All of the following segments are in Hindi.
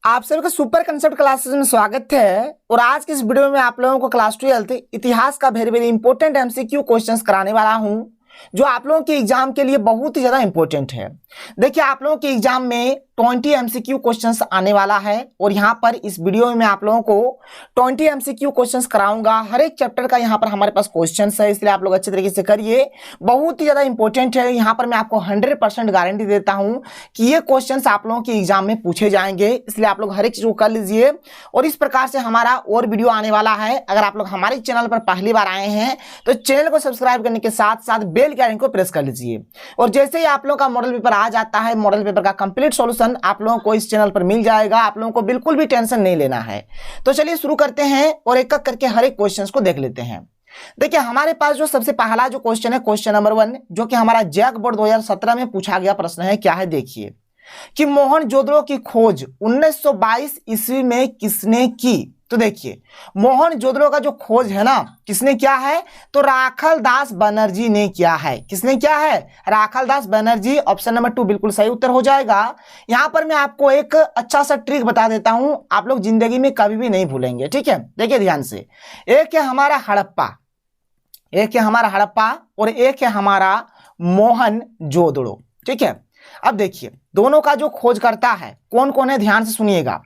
आप सभी का सुपर कंसेप्ट क्लासेस में स्वागत है। और आज की इस वीडियो में आप लोगों को क्लास 12 इतिहास का very very important MCQ questions कराने वाला हूं, जो आप लोगों के एग्जाम के लिए बहुत ही ज्यादा इंपॉर्टेंट है। देखिए, आप लोगों के एग्जाम में 20 एमसीक्यू क्वेश्चंस आने वाला है और यहाँ पर इस वीडियो में मैं आप लोगों को 20 एमसीक्यू क्वेश्चंस कराऊंगा। हर एक चैप्टर का यहाँ पर हमारे पास क्वेश्चंस है, इसलिए आप लोग अच्छे तरीके से करिए, बहुत ही ज्यादा इंपॉर्टेंट है। यहाँ पर मैं आपको 100% गारंटी देता हूँ कि ये क्वेश्चंस आप लोगों के एग्जाम में पूछे जाएंगे, इसलिए आप लोग हर एक चीज को कर लीजिए। और इस प्रकार से हमारा और वीडियो आने वाला है। अगर आप लोग हमारे चैनल पर पहली बार आए हैं तो चैनल को सब्सक्राइब करने के साथ साथ बेल के आइकन को प्रेस कर लीजिए। और जैसे ही आप लोगों का मॉडल पेपर आ जाता है, मॉडल पेपर का कंप्लीट सॉल्यूशन आप लोगों को इस चैनल पर मिल जाएगा। आप लोगों को बिल्कुल भी टेंशन नहीं लेना है। तो चलिए शुरू करते हैं और एक एक करके हर एक क्वेश्चंस को देख लेते हैं। देखिए, हमारे पास जो सबसे पहला जो क्वेश्चन है, क्वेश्चन नंबर 1, जो कि हमारा जैक बोर्ड 2017 में पूछा गया प्रश्न है। क्या है देखिए कि मोहनजोदड़ो की खोज 1922 ईस्वी में किसने की। तो देखिए, मोहनजोदड़ो का जो खोज है ना, किसने किया है? तो राखालदास बनर्जी ने किया है। किसने किया है? राखालदास बनर्जी। ऑप्शन नंबर 2 बिल्कुल सही उत्तर हो जाएगा। यहां पर मैं आपको एक अच्छा सा ट्रिक बता देता हूं, आप लोग जिंदगी में कभी भी नहीं भूलेंगे। ठीक है, देखिए ध्यान से। एक है हमारा हड़प्पा, एक है हमारा हड़प्पा और एक है हमारा मोहनजोदड़ो। ठीक है, अब देखिए दोनों का जो खोज करता है कौन कौन है, ध्यान से सुनिएगा।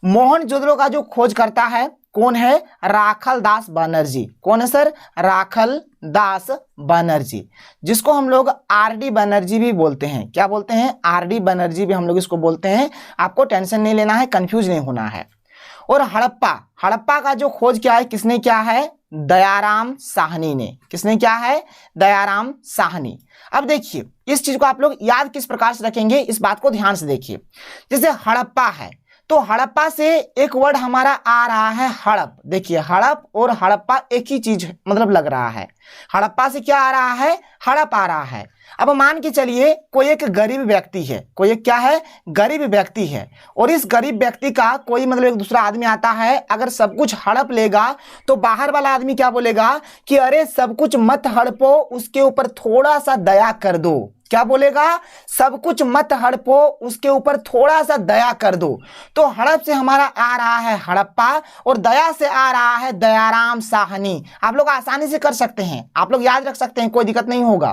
मोहनजोदड़ो का जो खोज करता है कौन है? राखालदास बनर्जी। कौन है सर? राखालदास बनर्जी, जिसको हम लोग आरडी बनर्जी भी बोलते हैं। क्या बोलते हैं? आरडी बनर्जी भी हम लोग इसको बोलते हैं। आपको टेंशन नहीं लेना है, कंफ्यूज नहीं होना है। और हड़प्पा, हड़प्पा का जो खोज क्या है, किसने किया है? दयाराम साहनी ने। किसने क्या है? दयाराम साहनी। अब देखिए, इस चीज को आप लोग याद किस प्रकार से रखेंगे, इस बात को ध्यान से देखिए। जैसे हड़प्पा है तो हड़प्पा से एक वर्ड हमारा आ रहा है हड़प। देखिए, हड़प और हड़प्पा एक ही चीज मतलब लग रहा है। हड़प्पा से क्या आ रहा है? हड़प आ रहा है। अब मान के चलिए कोई एक गरीब व्यक्ति है, कोई एक क्या है? गरीब व्यक्ति है। और इस गरीब व्यक्ति का कोई मतलब एक दूसरा आदमी आता है, अगर सब कुछ हड़प लेगा तो बाहर वाला आदमी क्या बोलेगा कि अरे सब कुछ मत हड़पो, उसके ऊपर थोड़ा सा दया कर दो। क्या बोलेगा? सब कुछ मत हड़पो, उसके ऊपर थोड़ा सा दया कर दो। तो हड़प से हमारा आ रहा है हड़प्पा और दया से आ रहा है दयाराम साहनी। आप लोग आसानी से कर सकते हैं, आप लोग याद रख सकते हैं, कोई दिक्कत नहीं होगा।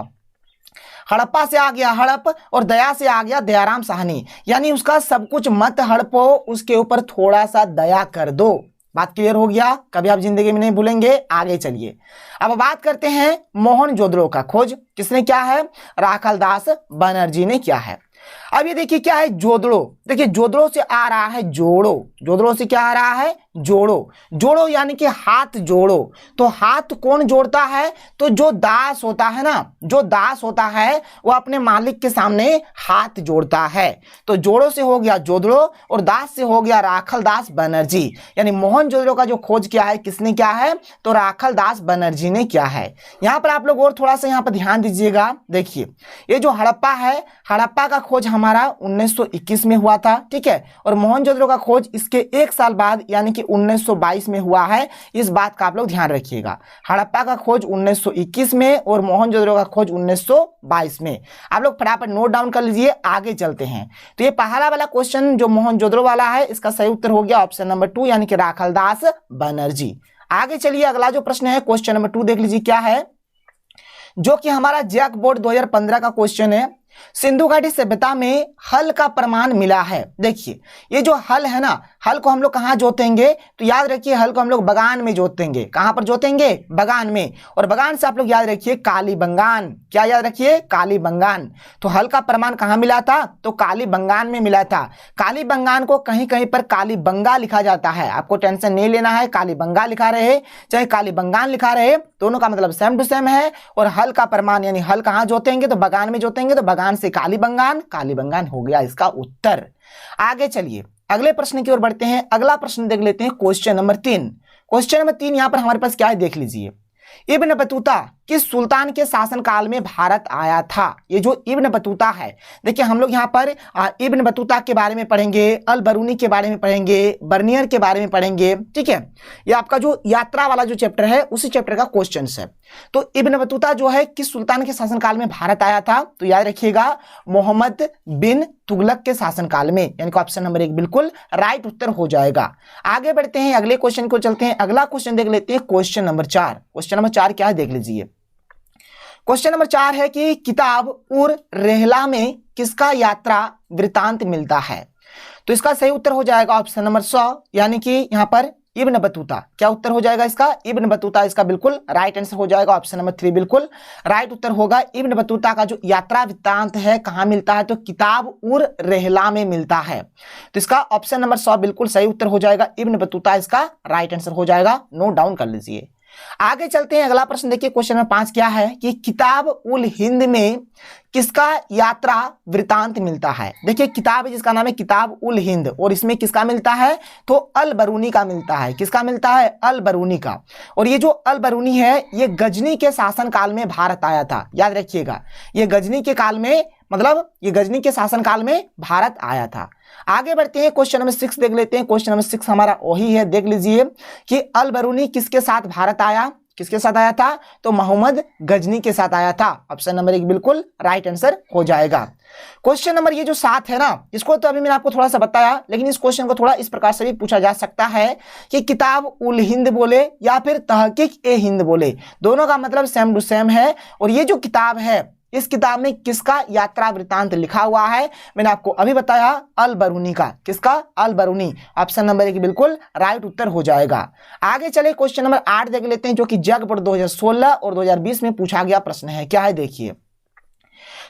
हड़प्पा से आ गया हड़प और दया से आ गया दयाराम साहनी, यानी उसका सब कुछ मत हड़पो, उसके ऊपर थोड़ा सा दया कर दो। बात क्लियर हो गया? कभी आप जिंदगी में नहीं भूलेंगे। आगे चलिए, अब बात करते हैं मोहनजोदड़ो का खोज किसने किया है? राखालदास बनर्जी ने किया है। अब ये देखिए क्या है? जोदड़ो। देखिए, जोदड़ो से आ रहा है जोड़ो। जोदड़ो से क्या आ रहा है? जोड़ो। जोड़ो यानी कि हाथ जोड़ो। तो हाथ कौन जोड़ता है? तो जो दास होता है ना, जो दास होता है वो अपने मालिक के सामने हाथ जोड़ता है। तो जोड़ो से हो गया जोदड़ो और दास से हो गया राखालदास बनर्जी। यानी मोहनजोदड़ो का जो खोज किया है किसने किया है? तो राखालदास बनर्जी ने किया है। यहां पर आप लोग और थोड़ा सा यहां पर ध्यान दीजिएगा। देखिए, ये जो हड़प्पा है, हड़प्पा का खोज हमारा 1921 में हुआ था। ठीक है, और मोहनजोदड़ो का खोज इसके एक साल बाद यानी कि 1922 में हुआ है। इस बात का आप लोग ध्यान रखिएगा। हड़प्पा का खोज 1921 में और मोहनजोदड़ो का खोज 1922 में। आप लोग फटाफट नोट डाउन कर लीजिए। आगे चलते हैं। तो ये पहला वाला क्वेश्चन जो मोहनजोदड़ो वाला है, इसका सही उत्तर हो गया ऑप्शन नंबर 2 यानी कि राखालदास बनर्जी। आगे चलिए, अगला जो प्रश्न है क्वेश्चन नंबर 2 देख लीजिए क्या है, जो कि हमारा जैक बोर्ड 2015 का क्वेश्चन है। सिंधु घाटी सभ्यता में हल का प्रमाण मिला है। देखिए, ये जो हल है ना, हल को हम लोग कहाँ जोतेंगे? तो याद रखिए, हल को हम लोग बगान में जोतेंगे। कहां पर जोतेंगे? बगान में। और बगान से आप लोग याद रखिए कालीबंगान। क्या याद रखिए? कालीबंगान। तो हल का प्रमाण कहां मिला था? तो कालीबंगान में मिला था। कालीबंगान को कहीं कहीं पर कालीबंगा लिखा जाता है, आपको टेंशन नहीं लेना है। कालीबंगा लिखा रहे चाहे कालीबंगान लिखा रहे, दोनों का मतलब सेम टू सेम है। और हल का प्रमाण यानी हल कहां जोतेंगे? तो बगान में जोतेंगे। तो बगान से कालीबंगान, कालीबंगान हो गया इसका उत्तर। आगे चलिए, अगले प्रश्न की ओर बढ़ते हैं। अगला प्रश्न देख लेते हैं क्वेश्चन नंबर 3। क्वेश्चन नंबर 3 यहां पर हमारे पास क्या है देख लीजिए। इब्न बतूता किस सुल्तान के शासनकाल में भारत आया था? ये जो इब्न बतूता है, देखिए हम लोग यहाँ पर इब्न बतूता के बारे में पढ़ेंगे, अल बरूनी के बारे में पढ़ेंगे, बर्नियर के बारे में पढ़ेंगे। ठीक है, ये आपका जो यात्रा वाला जो चैप्टर है उसी चैप्टर का क्वेश्चन है। तो इब्न बतूता जो है किस सुल्तान के शासनकाल में भारत आया था? तो याद रखिएगा मोहम्मद बिन तुगलक के शासनकाल में, यानी कि ऑप्शन नंबर 1 बिल्कुल राइट उत्तर हो जाएगा। आगे बढ़ते हैं, अगले क्वेश्चन को चलते हैं। अगला क्वेश्चन देख लेते हैं, क्वेश्चन नंबर 4। क्वेश्चन नंबर 4 क्या है देख लीजिए। क्वेश्चन नंबर 4 है कि किताब उर रेहला में किसका यात्रा वृतांत मिलता है? तो इसका सही उत्तर हो जाएगा ऑप्शन नंबर 100, यानी कि यहाँ पर इब्न बतूता। क्या उत्तर हो जाएगा इसका? इब्न बतूता इसका बिल्कुल राइट आंसर हो जाएगा। ऑप्शन नंबर 3 बिल्कुल राइट उत्तर होगा। इब्न बतूता का जो यात्रा वृत्तांत है कहाँ मिलता है? तो किताब उर रेहला में मिलता है। तो इसका ऑप्शन नंबर 100 बिल्कुल सही उत्तर हो जाएगा। इब्न बतूता इसका राइट आंसर हो जाएगा, नोट डाउन कर लीजिए। आगे चलते हैं, अगला प्रश्न देखिए। क्वेश्चन नंबर 5 क्या है कि किताब उल हिंद में किसका यात्रा वृतांत मिलता है? देखिए किताब है जिसका नाम है किताब उल हिंद, और इसमें किसका मिलता है? तो अल बरूनी का मिलता है। किसका मिलता है? अल बरूनी का। और ये जो अल बरूनी है ये गजनी के शासन काल में भारत आया था। याद रखिएगा ये गजनी के काल में, मतलब ये गजनी के शासन काल में भारत आया था। आगे बढ़ते हैं, क्वेश्चन नंबर 6 देख लेते हैं। क्वेश्चन नंबर 6 हमारा वही है, देख लीजिए कि अल बरूनी किसके साथ भारत आया? किसके साथ आया था? तो मोहम्मद गजनी के साथ आया था। ऑप्शन नंबर 1 बिल्कुल राइट आंसर हो जाएगा। क्वेश्चन नंबर ये जो 7 है ना, इसको तो अभी मैंने आपको थोड़ा सा बताया, लेकिन इस क्वेश्चन को थोड़ा इस प्रकार से भी पूछा जा सकता है कि किताब उल हिंद बोले या फिर तहकीक ए हिंद बोले, दोनों का मतलब सेम टू सेम है। और ये जो किताब है इस किताब में किसका यात्रा वृतांत लिखा हुआ है? मैंने आपको अभी बताया अल बरूनी का। किसका? अल बरूनी। ऑप्शन नंबर 1 बिल्कुल राइट उत्तर हो जाएगा। आगे चले क्वेश्चन नंबर 8 देख लेते हैं, जो कि जग बोर्ड 2016 और 2020 में पूछा गया प्रश्न है। क्या है देखिए,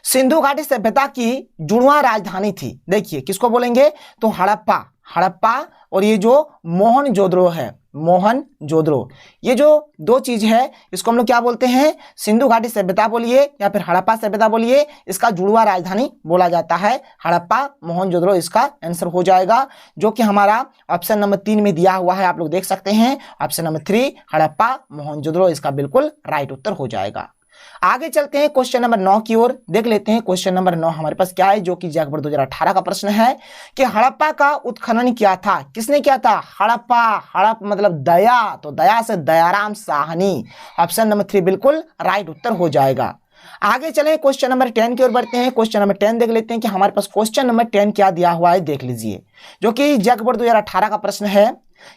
सिंधु घाटी सभ्यता की जुड़वा राजधानी थी। देखिए किसको बोलेंगे? तो हड़प्पा। हड़प्पा और ये जो मोहनजोदड़ो है, मोहनजोदड़ो, ये जो दो चीज है इसको हम लोग क्या बोलते हैं? सिंधु घाटी सभ्यता बोलिए या फिर हड़प्पा सभ्यता बोलिए, इसका जुड़वा राजधानी बोला जाता है। हड़प्पा मोहनजोदड़ो इसका आंसर हो जाएगा, जो कि हमारा ऑप्शन नंबर 3 में दिया हुआ है, आप लोग देख सकते हैं। ऑप्शन नंबर 3 हड़प्पा मोहनजोदड़ो इसका बिल्कुल राइट उत्तर हो जाएगा। आगे चलते हैं क्वेश्चन नंबर 9 की ओर, देख लेते हैं। क्वेश्चन नंबर 9 हमारे पास क्या है, जो कि जग बोर्ड 2018 का प्रश्न है कि हड़प्पा का उत्खनन किया था। किसने किया था? हड़प्पा। हड़प मतलब दया, तो दया से दयाराम साहनी। ऑप्शन नंबर 3 बिल्कुल राइट उत्तर हो जाएगा। आगे चलें, क्वेश्चन नंबर 10 की ओर बढ़ते हैं। क्वेश्चन नंबर 10 देख लेते हैं कि हमारे पास क्वेश्चन नंबर 10 क्या दिया हुआ है, देख लीजिए, जो कि जग बोर्ड 2018 का प्रश्न है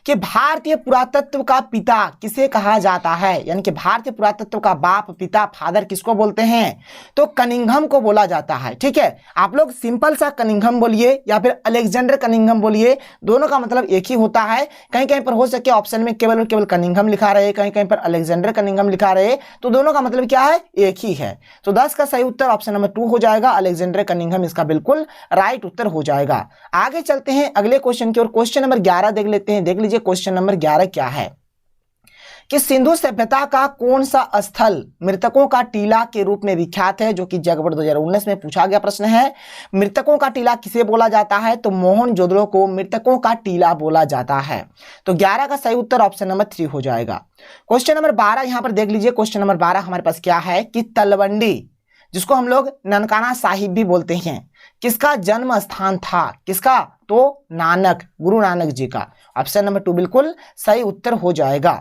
कि भारतीय पुरातत्व का पिता किसे कहा जाता है? यानी कि भारतीय पुरातत्व का बाप, पिता, फादर किसको बोलते हैं? तो कनिंघम को बोला जाता है। ठीक है, आप लोग सिंपल सा कनिंघम बोलिए या फिर अलेक्जेंडर कनिंघम बोलिए, दोनों का मतलब एक ही होता है। कहीं कहीं पर हो सके ऑप्शन में केवल और केवल कनिंघम लिखा रहे, कहीं कहीं पर अलेक्जेंडर कनिंघम लिखा रहे, तो दोनों का मतलब क्या है? एक ही है। तो 10 का सही उत्तर ऑप्शन नंबर 2 हो जाएगा, अलेक्जेंडर कनिंघम इसका बिल्कुल राइट उत्तर हो जाएगा। आगे चलते हैं अगले क्वेश्चन की ओर। क्वेश्चन नंबर 11 देख लेते हैं। देख लीजिए क्वेश्चन नंबर 11 क्या है कि सिंधु सभ्यता का कौन सा स्थल मृतकों का टीला के रूप में विख्यात है? जो कि जग बोर्ड 2019 में पूछा गया प्रश्न है। मृतकों का टीला किसे बोला जाता है? तो मोहनजोदड़ो को मृतकों का टीला बोला जाता है। तो 11 का सही उत्तर ऑप्शन नंबर 3 हो जाएगा। क्वेश्चन नंबर 12 यहां पर देख लीजिए। क्वेश्चन नंबर 12 हमारे पास क्या है कि तलवंडी, जिसको हम लोग ननकाना साहिब भी बोलते हैं, किसका जन्म स्थान था? किसका? तो नानक, गुरु नानक जी का। ऑप्शन नंबर 2 बिल्कुल सही उत्तर हो जाएगा।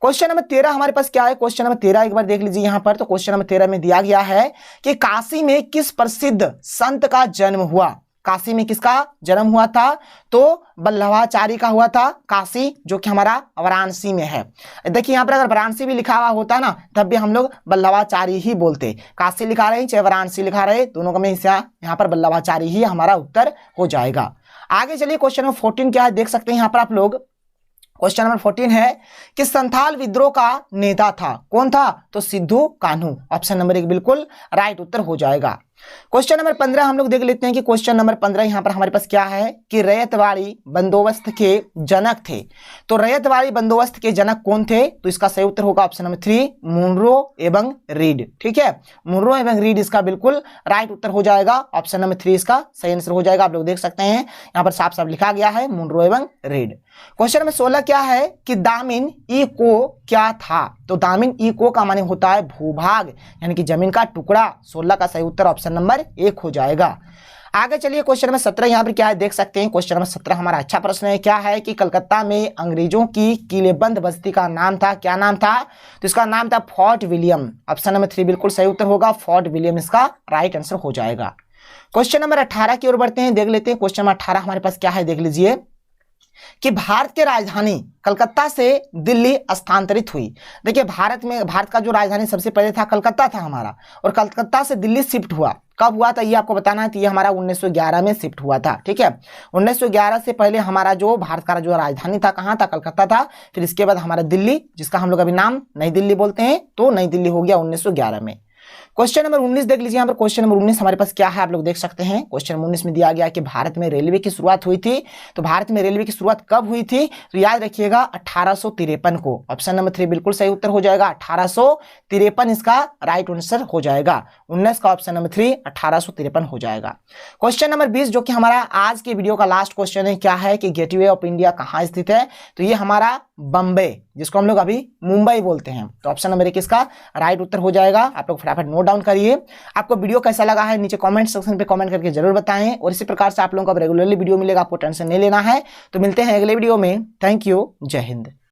क्वेश्चन नंबर 13 हमारे पास क्या है? क्वेश्चन नंबर 13 एक बार देख लीजिए यहां पर। तो क्वेश्चन नंबर 13 में दिया गया है कि काशी में किस प्रसिद्ध संत का जन्म हुआ? काशी में किसका जन्म हुआ था? तो वल्लभाचार्य का हुआ था। काशी जो कि हमारा वाराणसी में है। देखिए यहाँ पर अगर वाराणसी भी लिखा हुआ होता ना तब भी हम लोग वल्लभाचार्य ही बोलते। काशी लिखा रहे चाहे वाराणसी लिखा रहे, दोनों का में यहाँ पर वल्लभाचार्य ही हमारा उत्तर हो जाएगा। आगे चलिए क्वेश्चन नंबर 14 क्या है देख सकते हैं यहाँ पर आप लोग। क्वेश्चन नंबर 14 है कि संथाल विद्रोह का नेता था, कौन था? तो सिद्धू कान्हू। ऑप्शन नंबर 1 बिल्कुल राइट उत्तर हो जाएगा। क्वेश्चन नंबर 15 हम लोग देख लेते हैं कि क्वेश्चन नंबर 15 यहां पर हमारे पास क्या है कि रैयतवाड़ी बंदोबस्त के जनक थे। तो रैयतवाड़ी बंदोबस्त के जनक कौन थे? तो इसका सही उत्तर होगा ऑप्शन नंबर 3 मुनरो एवं रीड। ठीक है, मुनरो एवं रीड इसका बिल्कुल राइट उत्तर हो जाएगा। ऑप्शन नंबर 3 इसका सही आंसर हो जाएगा। आप लोग देख सकते हैं यहाँ पर साफ साफ लिखा गया है मुनरो एवं रीड। क्वेश्चन नंबर 16 क्या है कि दामिन ई को क्या था? तो दामिन इको का माने होता है भूभाग यानी कि जमीन का टुकड़ा। 16 का सही उत्तर ऑप्शन नंबर 1 हो जाएगा। आगे चलिए क्वेश्चन नंबर 17 यहाँ पर क्या है देख सकते हैं। क्वेश्चन नंबर 17 हमारा अच्छा प्रश्न है। क्या है कि कलकत्ता में अंग्रेजों की किलेबंद बस्ती का नाम था, क्या नाम था? तो इसका नाम था फोर्ट विलियम। ऑप्शन नंबर 3 बिल्कुल सही उत्तर होगा, फोर्ट विलियम इसका राइट आंसर हो जाएगा। क्वेश्चन नंबर 18 की ओर बढ़ते हैं, देख लेते हैं। क्वेश्चन नंबर 18 हमारे पास क्या है देख लीजिए कि भारत की राजधानी कलकत्ता से दिल्ली स्थानांतरित हुई। देखिए भारत का जो राजधानी सबसे पहले था कलकत्ता था हमारा, और कलकत्ता से दिल्ली शिफ्ट हुआ। कब हुआ था ये आपको बताना है। तो ये हमारा 1911 में शिफ्ट हुआ था, ठीक है। 1911 से पहले हमारा जो भारत का जो राजधानी था कहाँ था, कलकत्ता था। फिर इसके बाद हमारा दिल्ली, जिसका हम लोग अभी नाम नई दिल्ली बोलते हैं, तो नई दिल्ली हो गया 1911 में। क्वेश्चन नंबर 19 देख लीजिए यहाँ पर। क्वेश्चन नंबर 19 हमारे पास क्या है आप लोग देख सकते हैं। क्वेश्चन नंबर 19 में दिया गया कि भारत में रेलवे की शुरुआत हुई थी। तो भारत में रेलवे की शुरुआत कब हुई थी? तो याद रखिएगा 1853 को। ऑप्शन नंबर 3 बिल्कुल सही उत्तर हो जाएगा, 1853 इसका राइट आंसर हो जाएगा। 19 का ऑप्शन नंबर 3 1853 हो जाएगा। क्वेश्चन नंबर 20 जो कि हमारा आज के वीडियो का लास्ट क्वेश्चन है, क्या है कि गेटवे ऑफ इंडिया कहाँ स्थित है? तो ये हमारा बम्बे, जिसको हम लोग अभी मुंबई बोलते हैं। तो ऑप्शन नंबर 1 इसका राइट उत्तर हो जाएगा। आप लोग फटाफट नोट डाउन करिए। आपको वीडियो कैसा लगा है नीचे कमेंट सेक्शन पे कमेंट करके जरूर बताएं, और इसी प्रकार से आप लोगों को अब रेगुलरली वीडियो मिलेगा, आपको टेंशन नहीं लेना है। तो मिलते हैं अगले वीडियो में। थैंक यू, जय हिंद।